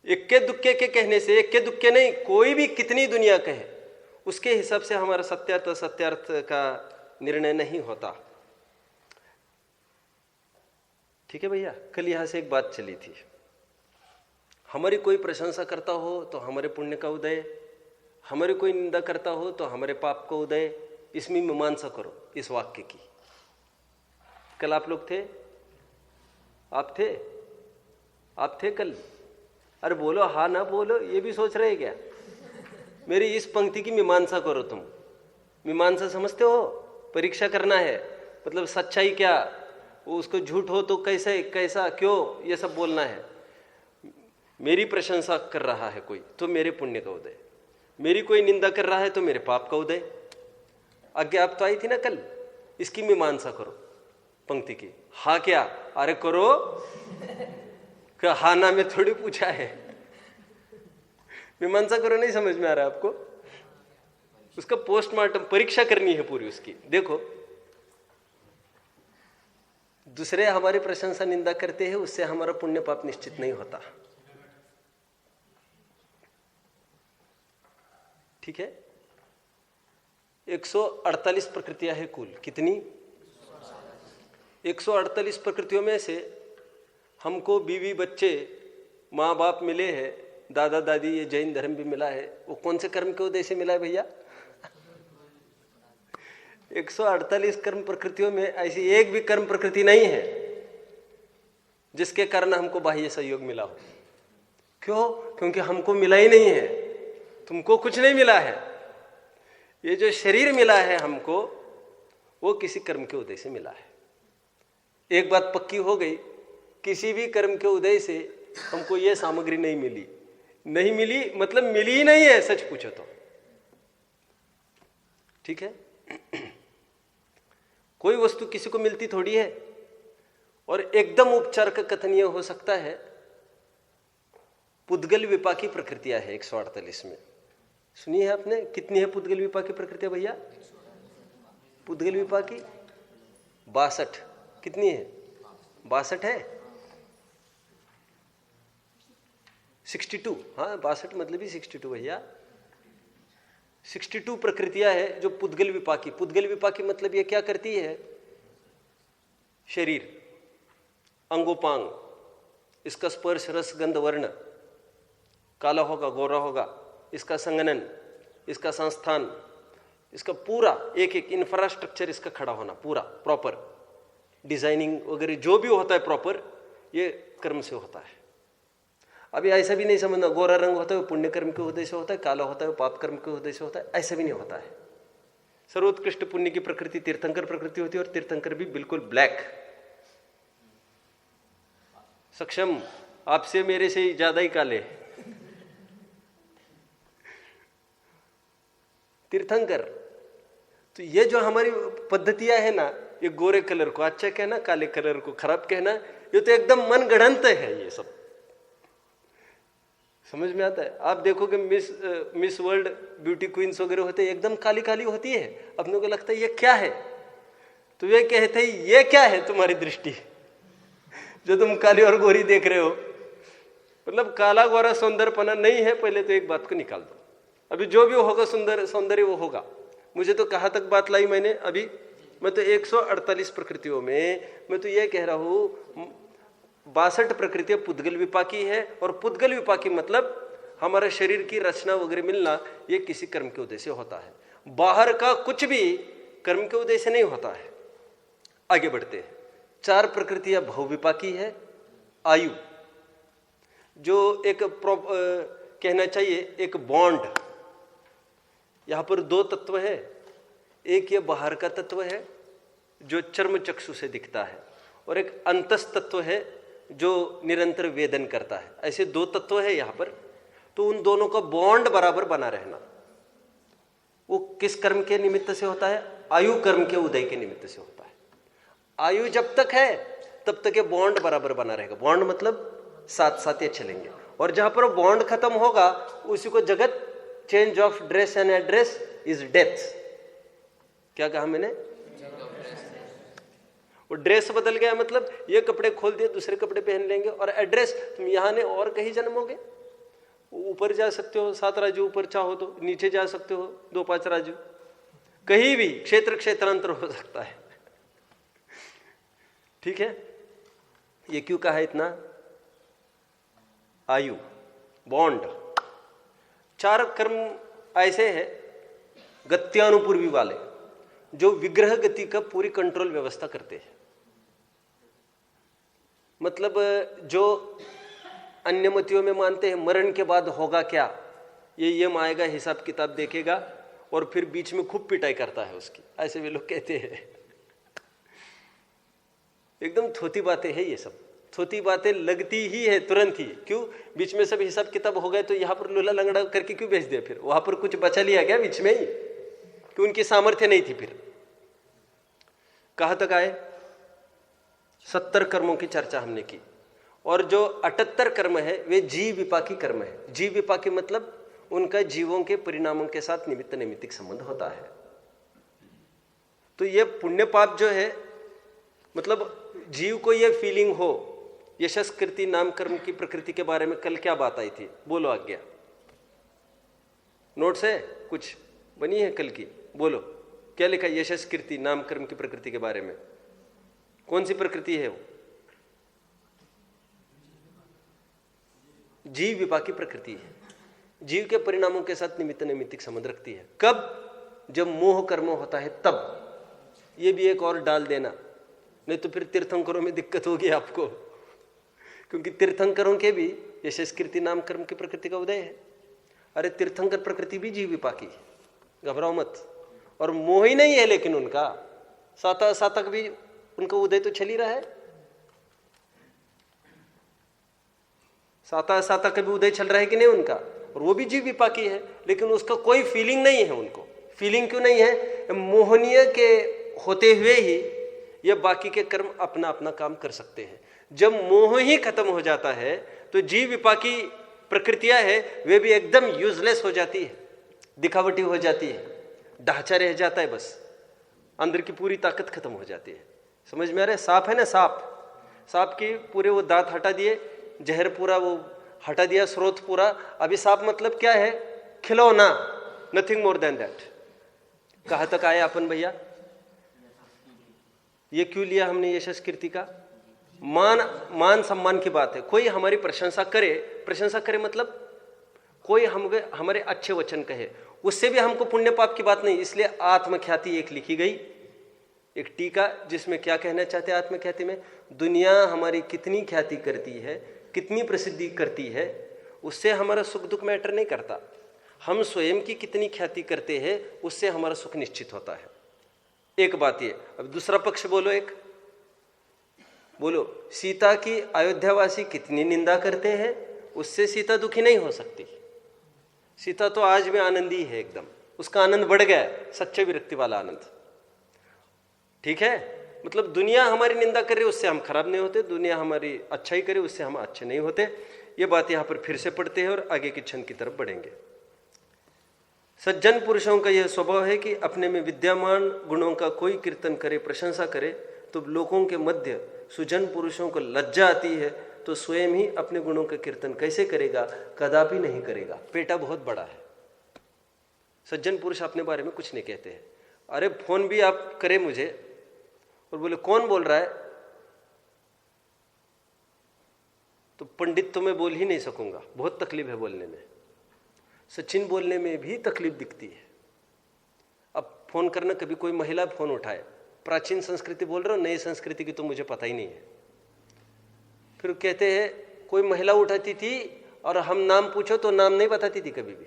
इक्के दुक्के के कहने से, इक्के दुक्के नहीं, कोई भी कितनी दुनिया कहे उसके हिसाब से हमारा सत्यार्थ असत्यार्थ का निर्णय नहीं होता। ठीक है भैया? कल यहां से एक बात चली थी, हमारी कोई प्रशंसा करता हो तो हमारे पुण्य का उदय, हमारी कोई निंदा करता हो तो हमारे पाप का उदय। इसमें मीमांसा करो इस वाक्य की। कल आप लोग थे? आप थे? आप थे कल? अरे बोलो, हाँ ना बोलो, ये भी सोच रहे क्या? मेरी इस पंक्ति की मीमांसा करो तुम। मीमांसा समझते हो? परीक्षा करना है, मतलब सच्चाई क्या, वो उसको झूठ हो तो कैसे, कैसा, क्यों, ये सब बोलना है। मेरी प्रशंसा कर रहा है कोई तो मेरे पुण्य का उदय, मेरी कोई निंदा कर रहा है तो मेरे पाप का उदय। आज्ञा आप तो आई थी ना कल, इसकी मीमांसा करो पंक्ति की। हाँ क्या? अरे करो, हाँ ना में थोड़ी पूछा है। मीमांसा करो। नहीं समझ में आ रहा है आपको? उसका पोस्टमार्टम परीक्षा करनी है पूरी उसकी। देखो, दूसरे हमारी प्रशंसा निंदा करते हैं, उससे हमारा पुण्य पाप निश्चित नहीं होता। ठीक है? 148 प्रकृतियां हैं कुल। कितनी? 148 प्रकृतियों में से हमको बीवी बच्चे माँ बाप मिले हैं, दादा दादी, ये जैन धर्म भी मिला है। वो कौन से कर्म के उदय से मिला है भैया? 148 कर्म प्रकृतियों में ऐसी एक भी कर्म प्रकृति नहीं है जिसके कारण हमको बाह्य सहयोग मिला हो। क्यों? क्योंकि हमको मिला ही नहीं है। तुमको कुछ नहीं मिला है। ये जो शरीर मिला है हमको, वो किसी कर्म के उदय से मिला है। एक बात पक्की हो गई, किसी भी कर्म के उदय से हमको ये सामग्री नहीं मिली। नहीं मिली मतलब मिली ही नहीं है, सच पूछो तो। ठीक है, कोई वस्तु किसी को मिलती थोड़ी है। और एकदम उपचार का कथन यह हो सकता है, पुद्गल विपाकी प्रकृतियां है 148 में। सुनी है आपने? कितनी है पुद्गल विपाकी प्रकृतियां भैया? पुद्गल विपाकी 62। कितनी है? 62 है। 62, हाँ 62 मतलब ही 62 भैया। 62 प्रकृतियां है जो पुद्गल विपाकी। पुद्गल विपाकी मतलब ये क्या करती है? शरीर, अंगोपांग, इसका स्पर्श रस गंध वर्ण, काला होगा गोरा होगा, इसका संगनन, इसका संस्थान, इसका पूरा एक एक इंफ्रास्ट्रक्चर इसका खड़ा होना पूरा प्रॉपर, डिजाइनिंग वगैरह जो भी होता है प्रॉपर, ये कर्म से होता है। अभी ऐसा भी नहीं समझना गोरा रंग होता है वो पुण्य कर्म के उदय से होता है, काला होता है वो पाप कर्म के उदय से होता है, ऐसा भी नहीं होता है। सर्वोत्कृष्ट पुण्य की प्रकृति तीर्थंकर प्रकृति होती है, और तीर्थंकर भी बिल्कुल ब्लैक, सक्षम, आपसे मेरे से ज्यादा ही काले तीर्थंकर। तो ये जो हमारी पद्धतियां है ना, ये गोरे कलर को अच्छा कहना, काले कलर को खराब कहना, ये तो एकदम मन गढ़ंत है। ये सब समझ में आता है? आप देखोगे मिस वर्ल्ड ब्यूटी क्वींस वगैरह होते हैं, एकदम काली काली होती है, अपने को लगता है ये क्या है, तो ये कहते हैं ये क्या है तुम्हारी दृष्टि जो तुम काली और गोरी देख रहे हो। मतलब काला गोरा सौंदर्यपना नहीं है, पहले तो एक बात को निकाल दो। अभी जो भी होगा सुंदर सौंदर्य वो होगा। मुझे तो कहाँ तक बात लाई मैंने अभी, मैं तो 148 प्रकृतियों में मैं तो ये कह रहा हूं 62 प्रकृतियां पुद्गल विपाकी है। और पुद्गल विपाकी मतलब हमारा शरीर की रचना वगैरह मिलना, ये किसी कर्म के उदय से होता है। बाहर का कुछ भी कर्म के उदय से नहीं होता है। आगे बढ़ते हैं। 4 प्रकृतियां भव विपाकी है। आयु, जो एक कहना चाहिए एक बॉन्ड, यहां पर 2 तत्व है। एक ये बाहर का तत्व है जो चर्म चक्षु से दिखता है, और एक अंतस तत्व है जो निरंतर वेदन करता है। ऐसे 2 तत्व है यहां पर। तो उन दोनों का बॉन्ड बराबर बना रहना, वो किस कर्म के निमित्त से होता है? आयु कर्म के उदय के निमित्त से होता है। आयु जब तक है तब तक ये बॉन्ड बराबर बना रहेगा। बॉन्ड मतलब साथ साथ ये चलेंगे, और जहां पर बॉन्ड खत्म होगा उसी को जगत change of dress and address is death. क्या कहा मैंने? वो ड्रेस बदल गया मतलब ये कपड़े खोल दिए दूसरे कपड़े पहन लेंगे, और एड्रेस तुम यहां ने और कहीं जन्मोगे। ऊपर जा सकते हो 7 राजू ऊपर चाहो तो, नीचे जा सकते हो 2-5 राजू, कहीं भी क्षेत्र क्षेत्रांतर हो सकता है। ठीक है, ये क्यों कहा इतना? आयु, बॉन्ड। 4 कर्म ऐसे हैं गत्यानुपूर्वी वाले जो विग्रह गति का पूरी कंट्रोल व्यवस्था करते हैं। मतलब जो अन्य मतियों में मानते हैं मरण के बाद होगा क्या, ये यम आएगा, हिसाब किताब देखेगा, और फिर बीच में खूब पिटाई करता है उसकी, ऐसे भी लोग कहते हैं। एकदम थोती बातें हैं ये सब, थोती बातें लगती ही है तुरंत ही। क्यों? बीच में सब हिसाब किताब हो गए तो यहां पर लूला लंगड़ा करके क्यों भेज दिया? फिर वहां पर कुछ बचा लिया गया बीच में ही कि उनकी सामर्थ्य नहीं थी। फिर कहां तक आए? 70 कर्मों की चर्चा हमने की, और जो 78 कर्म है वे जीव विपाकी कर्म है। जीव विपाकी मतलब उनका जीवों के परिणामों के साथ निमित्त नैमित्तिक संबंध होता है। तो ये पुण्य पाप जो है, मतलब जीव को ये फीलिंग हो, यशस्कृति नाम कर्म की प्रकृति के बारे में कल क्या बात आई थी? बोलो आज्ञा। नोट्स है कुछ बनी है कल की? बोलो क्या लिखा यशस्कृति नाम कर्म की प्रकृति के बारे में? कौन सी प्रकृति है वो? जीव विपाकी प्रकृति है। जीव के परिणामों के साथ निमित्त नैमित्तिक संबंध रखती है। कब? जब मोह कर्म होता है तब। ये भी एक और डाल देना, नहीं तो फिर तीर्थंकरों में दिक्कत होगी आपको, क्योंकि तीर्थंकरों के भी यशस्कृति नाम कर्म की प्रकृति का उदय है। अरे तीर्थंकर प्रकृति भी जीव विपाकी है, घबराओ मत। और मोह ही नहीं है लेकिन उनका, साता सातक भी उनका उदय तो चल ही रहा है, साता सातक भी उदय चल रहा है कि नहीं उनका, और वो भी जीव विपाकी है, लेकिन उसका कोई फीलिंग नहीं है उनको। फीलिंग क्यों नहीं है? मोहनीय के होते हुए ही ये बाकी के कर्म अपना अपना काम कर सकते हैं। जब मोह ही खत्म हो जाता है तो जीव विपाकी प्रकृतियां है वे भी एकदम यूजलेस हो जाती है, दिखावटी हो जाती है, ढांचा रह जाता है, बस अंदर की पूरी ताकत खत्म हो जाती है। समझ में आ रहा है? सांप है ना, सांप की पूरे वो दांत हटा दिए, जहर पूरा वो हटा दिया, स्रोत पूरा। अभी सांप मतलब क्या है? खिलौना, नथिंग मोर देन दैट। कहां तक आए अपन भैया? ये क्यों लिया हमने यशस कीर्ति का? मान सम्मान की बात है। कोई हमारी प्रशंसा करे मतलब कोई हमारे अच्छे वचन कहे, उससे भी हमको पुण्य पाप की बात नहीं। इसलिए आत्मख्याति एक लिखी गई, एक टीका, जिसमें क्या कहना चाहते हैं आत्मख्याति में? दुनिया हमारी कितनी ख्याति करती है, कितनी प्रसिद्धि करती है, उससे हमारा सुख दुख मैटर नहीं करता। हम स्वयं की कितनी ख्याति करते हैं उससे हमारा सुख निश्चित होता है। एक बात ये। अब दूसरा पक्ष बोलो, एक बोलो, सीता की अयोध्यावासी कितनी निंदा करते हैं, उससे सीता दुखी नहीं हो सकती। सीता तो आज में आनंदी है एकदम, उसका आनंद बढ़ गया है, सच्चे विरक्ति वाला आनंद। ठीक है, मतलब दुनिया हमारी निंदा करे उससे हम खराब नहीं होते, दुनिया हमारी अच्छाई करे उससे हम अच्छे नहीं होते। ये बात यहां पर फिर से पढ़ते हैं और आगे की छंद की तरफ बढ़ेंगे। सज्जन पुरुषों का यह स्वभाव है कि अपने में विद्यमान गुणों का कोई कीर्तन करे, प्रशंसा करे तो लोगों के मध्य सुजन पुरुषों को लज्जा आती है, तो स्वयं ही अपने गुणों का कीर्तन कैसे करेगा? कदापि नहीं करेगा। पेटा बहुत बड़ा है। सज्जन पुरुष अपने बारे में कुछ नहीं कहते हैं। अरे फोन भी आप करें मुझे और बोले कौन बोल रहा है, तो पंडित तो मैं बोल ही नहीं सकूंगा, बहुत तकलीफ है बोलने में। सचिन बोलने में भी तकलीफ दिखती है। अब फोन करना, कभी कोई महिला फोन उठाए, प्राचीन संस्कृति बोल रहा हूं, नई संस्कृति की तो मुझे पता ही नहीं है। फिर कहते हैं कोई महिला उठाती थी और हम नाम पूछो तो नाम नहीं बताती थी कभी भी।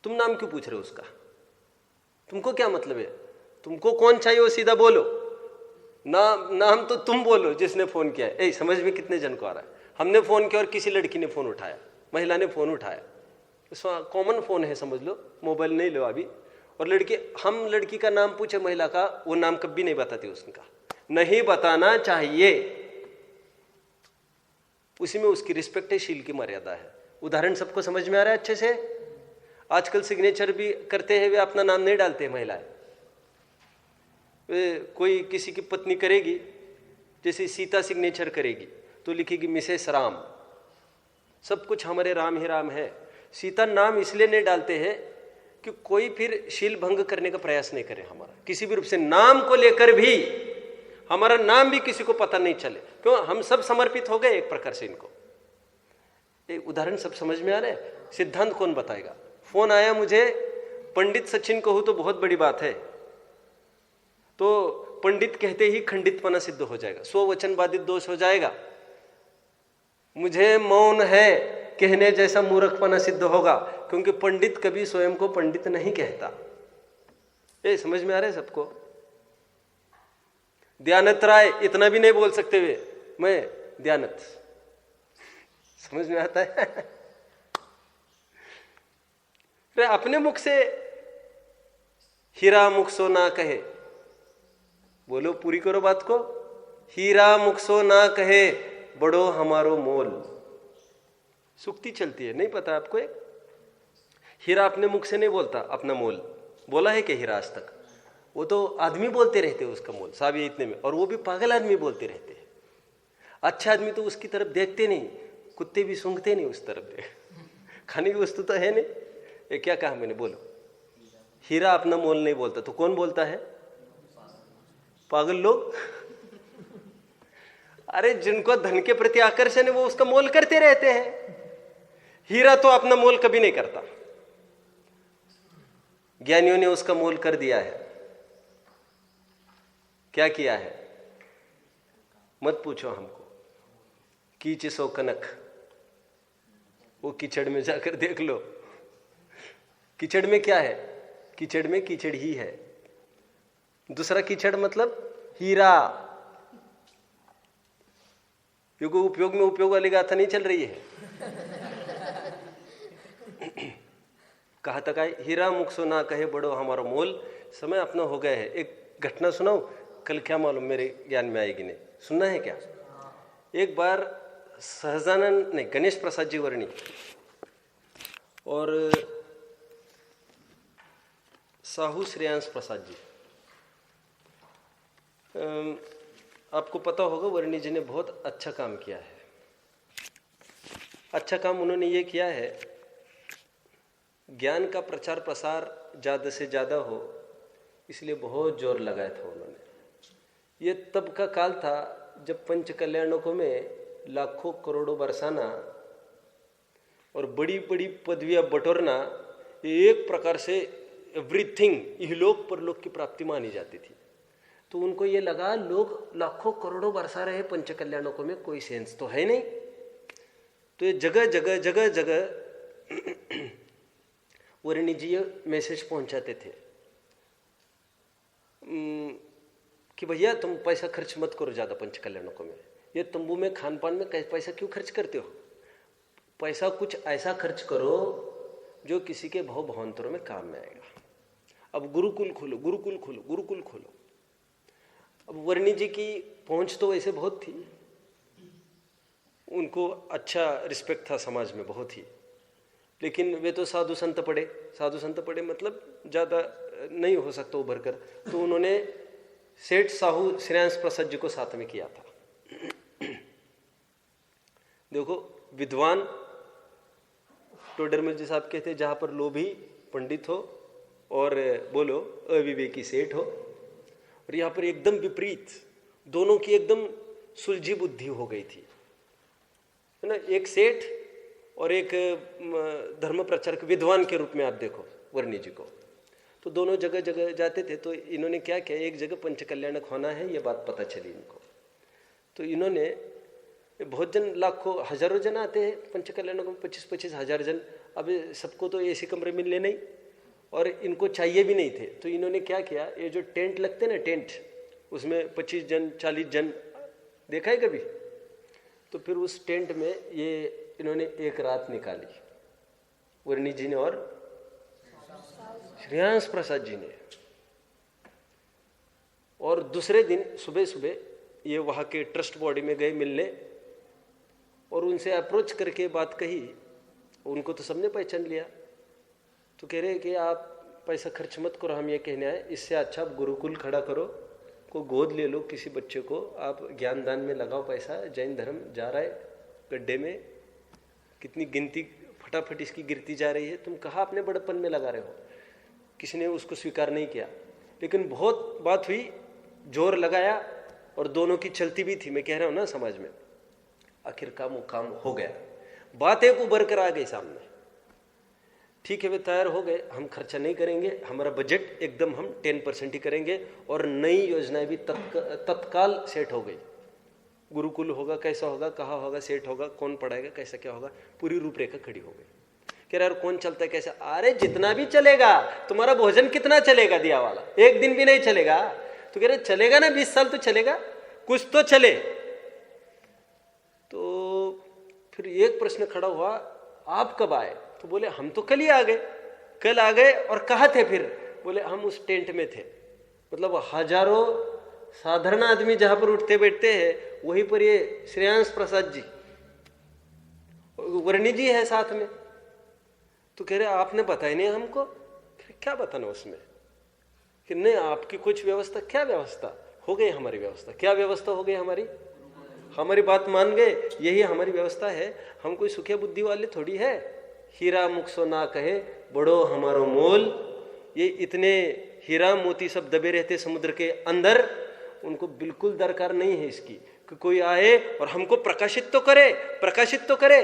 तुम नाम क्यों पूछ रहे हो उसका? तुमको क्या मतलब है? तुमको कौन चाहिए वो सीधा बोलो, नाम तो तुम बोलो जिसने फोन किया है। समझ में कितने जन को आ रहा है? हमने फोन किया और किसी लड़की ने फोन उठाया, महिला ने फोन उठाया, कॉमन फोन है समझ लो, मोबाइल नहीं लो अभी, और हम लड़की का नाम पूछे महिला का, वो नाम कभी नहीं बताती उसका, नहीं बताना चाहिए। उसी में उसकी रिस्पेक्ट है, शील की मर्यादा है। उदाहरण सबको समझ में आ रहा है अच्छे से? आजकल सिग्नेचर भी करते हैं, वे अपना नाम नहीं डालते हैं महिलाएं। कोई किसी की पत्नी करेगी, जैसे सीता सिग्नेचर करेगी तो लिखेगी मिसेस राम, सब कुछ हमारे राम ही राम है। सीता नाम इसलिए नहीं डालते हैं कि कोई फिर शील भंग करने का प्रयास नहीं करे हमारा, किसी भी रूप से। नाम को लेकर भी हमारा नाम भी किसी को पता नहीं चले, क्यों? हम सब समर्पित हो गए एक प्रकार से इनको। एक उदाहरण सब समझ में आ रहा है? सिद्धांत कौन बताएगा? फोन आया मुझे, पंडित सचिन कहूं तो बहुत बड़ी बात है, तो पंडित कहते ही खंडितपना सिद्ध हो जाएगा, स्ववचन बाधित दोष हो जाएगा। मुझे मौन है कहने जैसा मूर्खपना सिद्ध होगा, क्योंकि पंडित कभी स्वयं को पंडित नहीं कहता। ये समझ में आ रहा है सबको? दयानत राय इतना भी नहीं बोल सकते वे, मैं दयानत। समझ में आता है? फिर अपने मुख से हीरा मुख सो ना कहे, बोलो पूरी करो बात को। हीरा मुख सो ना कहे, बड़ो हमारो मोल। सुक्ति चलती है, नहीं पता आपको? एक हीरा अपने मुख से नहीं बोलता अपना मोल, बोला है कि हीरा आज तक? वो तो आदमी बोलते रहते हैं उसका मोल, साहब ये इतने में, और वो भी पागल आदमी बोलते रहते हैं। अच्छा आदमी तो उसकी तरफ देखते नहीं, कुत्ते भी सूंघते नहीं उस तरफ देख। खाने की वस्तु तो है नहीं। ये क्या कहा मैंने? बोलो। हीरा अपना मोल नहीं बोलता तो कौन बोलता है? पागल लोग। अरे जिनको धन के प्रति आकर्षण है वो उसका मोल करते रहते हैं। हीरा तो अपना मोल कभी नहीं करता, ज्ञानियों ने उसका मोल कर दिया है। क्या किया है? मत पूछो हमको। कीच सो कनक, वो कीचड़ में जाकर देख लो। कीचड़ में क्या है? कीचड़ में कीचड़ ही है। दूसरा कीचड़ मतलब हीरा। क्योंकि उपयोग में उपयोग वाली गाथा नहीं चल रही है। कहा तक आए, हीरा मुख सो ना कहे बड़ो हमारा मोल। समय अपना हो गया है। एक घटना सुनाऊं, कल क्या मालूम मेरे ज्ञान में आएगी नहीं, सुनना है क्या? एक बार सहजानंद नहीं, गणेश प्रसाद जी वर्णी और साहू श्रेयांश प्रसाद जी, आपको पता होगा वर्णी जी ने बहुत अच्छा काम किया है। अच्छा काम उन्होंने ये किया है, ज्ञान का प्रचार प्रसार ज़्यादा से ज़्यादा हो, इसलिए बहुत जोर लगाया था उन्होंने। ये तब का काल था जब पंच कल्याणकों में लाखों करोड़ों बरसाना और बड़ी बड़ी पदवियां बटोरना ये एक प्रकार से एवरीथिंग इहलोक परलोक की प्राप्ति मानी जाती थी। तो उनको ये लगा लोग लाखों करोड़ों बरसा रहे पंच कल्याणकों में, कोई सेंस तो है नहीं। तो ये जगह जगह जगह जगह वर्णी जी ये मैसेज पहुंचाते थे कि भैया तुम पैसा खर्च मत करो ज़्यादा पंच कल्याणकों में, ये तंबू में खान पान में पैसा क्यों खर्च करते हो? पैसा कुछ ऐसा खर्च करो जो किसी के भाव भावांतरों में काम में आएगा। अब गुरुकुल खोलो, गुरुकुल खोलो, गुरुकुल खोलो। अब वर्णी जी की पहुंच तो वैसे बहुत थी, उनको अच्छा रिस्पेक्ट था समाज में बहुत ही, लेकिन वे तो साधु संत पढ़े। साधु संत पढ़े मतलब ज़्यादा नहीं हो सकता उभर कर। तो उन्होंने सेठ साहू श्रेयांश प्रसाद जी को साथ में किया था। देखो विद्वान टोडरमल जी साहब कहते जहाँ पर लोभी पंडित हो और बोलो अविवेकी सेठ हो, और यहाँ पर एकदम विपरीत, दोनों की एकदम सुलझी बुद्धि हो गई थी, है ना। एक सेठ और एक धर्म प्रचारक विद्वान के रूप में आप देखो वर्णी जी को। तो दोनों जगह जगह जाते थे। तो इन्होंने क्या किया, एक जगह पंच कल्याणक होना है ये बात पता चली इनको। तो इन्होंने बहुत जन, लाखों हजारों जन आते हैं पंच कल्याणक में, 25-25 हजार जन। अब सबको तो ऐसे कमरे मिलने नहीं, और इनको चाहिए भी नहीं थे। तो इन्होंने क्या किया, ये जो टेंट लगते ना टेंट, उसमें 25 जन 40 जन देखा है कभी? तो फिर उस टेंट में ये इन्होंने एक रात निकाली, वर्णी जी ने और श्रेयांश प्रसाद जी ने। और दूसरे दिन सुबह सुबह ये वहाँ के ट्रस्ट बॉडी में गए मिलने, और उनसे अप्रोच करके बात कही। उनको तो सबने पहचान लिया। तो कह रहे कि आप पैसा खर्च मत करो, हम ये कहने आए, इससे अच्छा आप गुरुकुल खड़ा करो, को गोद ले लो किसी बच्चे को, आप ज्ञान दान में लगाओ पैसा। जैन धर्म जा रहा है गड्ढे में, कितनी गिनती फटाफट इसकी गिरती जा रही है, तुम कहाँ अपने बड़प्पन में लगा रहे हो। किसी ने उसको स्वीकार नहीं किया, लेकिन बहुत बात हुई, जोर लगाया, और दोनों की चलती भी थी। मैं कह रहा हूँ ना समाज में, आखिर काम वो काम हो गया। बात एक उभर कर आ गई सामने। ठीक है, वे तैयार हो गए, हम खर्चा नहीं करेंगे, हमारा बजट एकदम हम 10% ही करेंगे, और नई योजनाएं भी तत्काल सेट हो गई। गुरुकुल होगा, कैसा होगा, कहाँ होगा, सेट होगा, कौन पढ़ाएगा, कैसा क्या होगा, पूरी रूपरेखा खड़ी हो गई। कह रहा यार कौन चलता है कैसा? अरे जितना भी चलेगा, तुम्हारा भोजन कितना चलेगा दिया वाला, एक दिन भी नहीं चलेगा। तो कह रहे चलेगा ना, 20 साल तो चलेगा, कुछ तो चले। तो फिर एक प्रश्न खड़ा हुआ, आप कब आए? तो बोले हम तो कल ही आ गए। कल आ गए, और कहाँ थे फिर? बोले हम उस टेंट में थे। मतलब हजारों साधारण आदमी जहां पर उठते बैठते हैं, वहीं पर ये श्रेयांश प्रसाद जी, वर्णी जी है साथ में। तो कह रहे आपने बताया नहीं हमको। क्या बताना उसमें, कि नहीं आपकी कुछ व्यवस्था, क्या व्यवस्था हो गई हमारी व्यवस्था, क्या व्यवस्था हो गई हमारी, हमारी बात मान गए, यही हमारी व्यवस्था है। हम कोई सुखिया बुद्धि वाले थोड़ी है। हीरा मुख सो ना कहे बड़ो हमारो मोल। ये इतने हीरा मोती सब दबे रहते समुद्र के अंदर, उनको बिल्कुल दरकार नहीं है इसकी कि कोई आए और हमको प्रकाशित तो करे, प्रकाशित तो करे।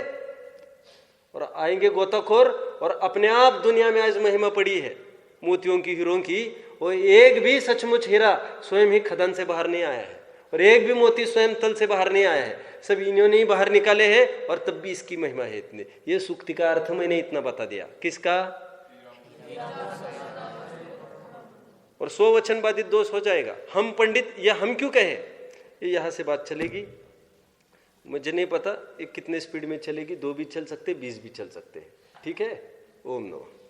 और आएंगे गोताखोर, और अपने आप दुनिया में आज महिमा पड़ी है मोतियों की, हीरों की। वो एक भी सचमुच हीरा स्वयं ही खदान से बाहर नहीं आया है, और एक भी मोती स्वयं तल से बाहर नहीं आया है, सब इन्होंने ही बाहर निकाले हैं, और तब भी इसकी महिमा है इतने। ये सूक्ति का अर्थ मैंने इतना बता दिया। किसका? और स्ववचनवादी दोष हो जाएगा। हम पंडित या हम क्यों कहें, ये यहां से बात चलेगी। मुझे नहीं पता ये कितने स्पीड में चलेगी, 2 भी चल सकते, 20 भी चल सकते। ठीक है। ओम नमः।